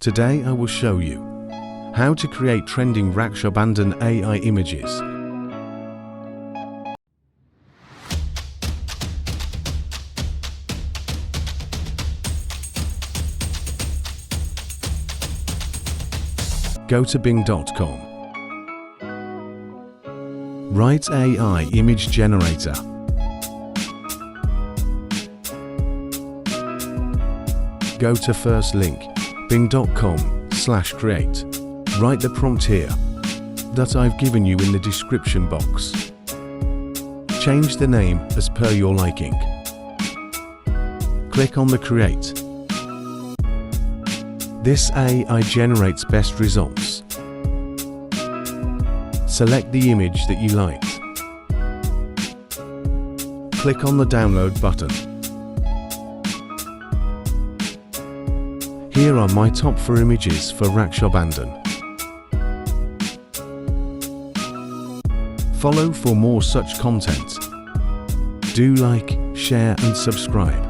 Today I will show you how to create trending Raksha Bandhan AI images. Go to bing.com. Write AI image generator. Go to first link, bing.com/create. Write the prompt here that I've given you in the description box. Change the name as per your liking. Click on the create. This AI generates best results. Select the image that you liked. Click on the download button. Here are my top 4 images for Raksha Bandhan. Follow for more such content. Do like, share and subscribe.